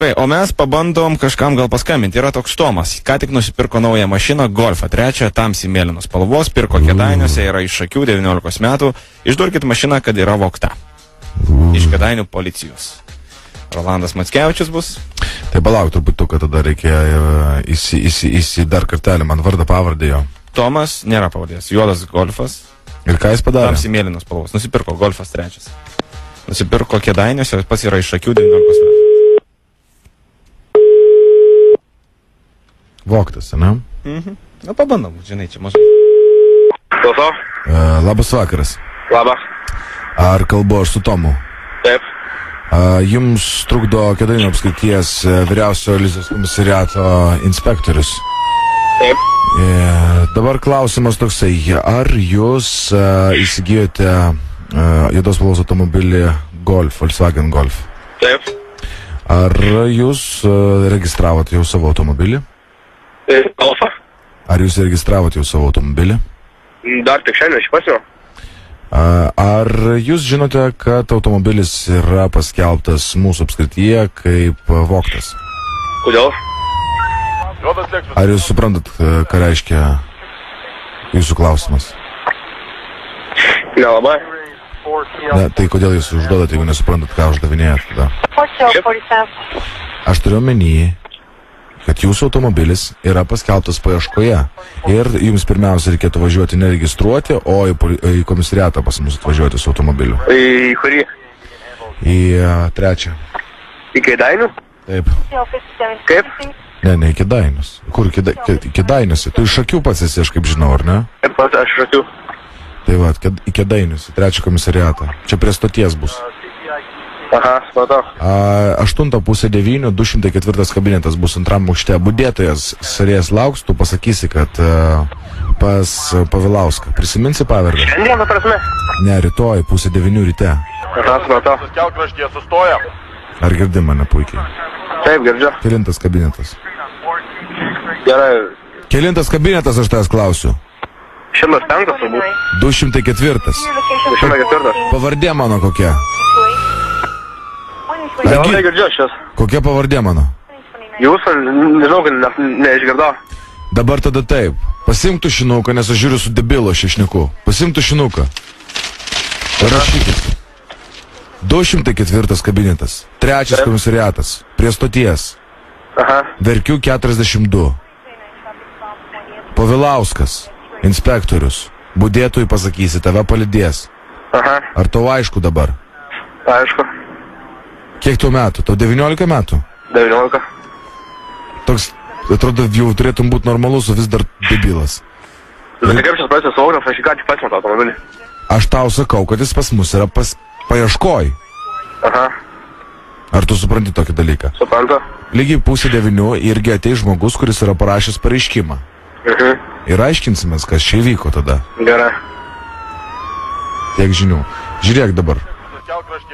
O mes pabandom kažkam gal paskambinti. Yra toks Tomas, ką tik nusipirko naują mašiną, Golfą, trečią, tamsiai mėlynos spalvos, pirko Kėdainiuose, yra iš Šakių, 19 metų. Išduokit mašiną, kad yra vogta. Iš Kėdainių policijos. Rolandas Mackevičius bus. Tai palauk, turbūt kad tada reikia dar kartelį, man vardą pavardė jo. Tomas nėra pavardės, juodas Golfas. Ir ką jis padarė? Tamsiai mėlynos spalvos. Nusipirko Golfas trečias. Nusipirko Kėdainiuose, pats yra iš Šakių, 19 metų. Voktas, ne? Na, pabandom, žinai, čia mažai. Klausau. Labas vakaras. Labas. Ar kalbu aš su Tomu? Taip. Jums trukdo Kėdainių apskrities vyriausio Elizijos komisariato inspektorius. Taip. Dabar klausimas toksai, ar jūs įsigijote juodos spalvos automobilį Golf, Volkswagen Golf? Taip. Ar jūs registravote jau savo automobilį? Golfą? Ar jūs registravote jau savo automobilį? Dar tik šiandien išpasiu. Ar jūs žinote, kad automobilis yra paskelbtas mūsų apskrityje kaip vogtas? Kodėl? Ar jūs suprantat, ką reiškia jūsų klausimas? Nelabai. Na, tai kodėl jūs užduodat, jeigu nesuprantat, ką uždavinėjat tada? Aš turiu omeny, kad jūsų automobilis yra paskelbtas paieškoje ir jums pirmiausia reikėtų važiuoti neregistruoti, o į komisariatą pas mus atvažiuoti su automobiliu. Į kurį? Į trečią. Į Kėdainių? Taip. Kaip? Ne, į Kėdainius. Kur Kėdainiuose? Tu iš Šakių pats esi, aš kaip žinau, ar ne? Taip, pats aš iš Šakių. Tai va, į Kėdainius, į trečią komisariatą. Čia prie stoties bus. Aha, supratau. 8:30, 204 kabinetas bus antram aukšte. Budėtojas sarės lauks, tu pasakysi, kad pas Pavilauską. Prisiminsi pavardę? Šiandien, ta prasme? Ne, rytoj, 8:30 ryte. Aha, supratau. Kelkraštyje sustojam. Ar girdi mane puikiai? Taip, girdžiu. Kelintas kabinetas? Gerai. Kelintas kabinetas, aš tavęs klausiu? 105 turbūt. 204. 204. Pavardė mano kokia? Nelabai girdžiu šios. Kokia pavardė mano? Jūs, nežinau, kad neišgirdau. Dabar tada taip. Pasimk tušinuką, nes aš žiūriu su debilo šešniku. Pasimk tušinuką. Rašykit. 204 kabinetas. Trečias komisariatas. Prie stoties. Aha. Verkių 42. Pavilauskas. Inspektorius. Budėtojui pasakysi, tave palydės. Aha. Ar tau aišku dabar? Aišku. Kiek tau metų? Tau 19 metų? 19. Toks, atrodo, jau turėtum būti normalus, o vis dar debilas. Tai kaip šis praeisės saugas, aš ką tik pats matau automobilį. Aš tau sakau, kad jis pas mus yra paieškoj. Aha. Ar tu supranti tokį dalyką? Suprantu. Lygiai 8:30 irgi ateis žmogus, kuris yra parašęs pareiškimą. Ir aiškinsimės, kas čia įvyko tada. Gerai. Tiek žinių. Žiūrėk dabar.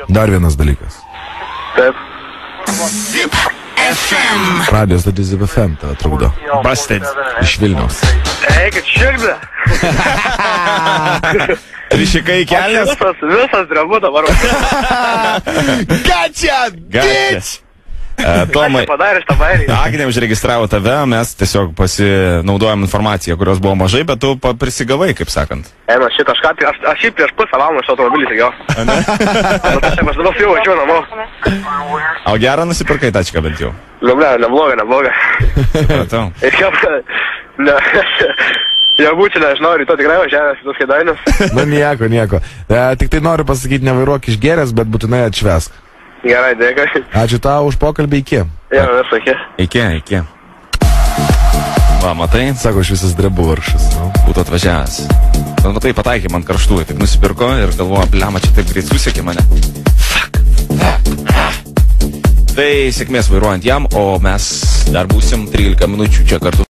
Dar vienas dalykas. Taip. Zip FM. Radijos tada Zip FM tave trukdo. Busted. Iš Vilniaus. Eikit širdį. Trišikai kelias. Visas drebu dabar. Gotcha, bitch! Tomai, Padarė šitą bairį. Agnė užregistravo tave, mes tiesiog pasinaudojom informaciją, kurios buvo mažai, bet tu prisigavai, kaip sakant. Eina, šitą aš šiaip prieš pusę valandą šitą automobilį įsigijau. Aš dabar jau važiuoju namo. O gerą nusipirkai tačką bent jau. Nebloga. Supratau. Jau būčiau, nežinau, rytoj tikrai važiavęs į tos Kėdainius. Na nieko. Tik tai noriu pasakyti, nevairuok išgeręs, bet būtinai atšvesk. Gerai, dėkui. Ačiū tau už pokalbį, iki. Jo, visą, iki. Iki. Va, matai, Sako, aš visas drebu varšas. būtų atvažiavęs. Matai, pataikė man karštų, taip nusipirko ir galvoju, blema, čia taip greit susiekė mane. Tai sėkmės vairuojant jam, o mes dar būsim 13 minučių čia kartu.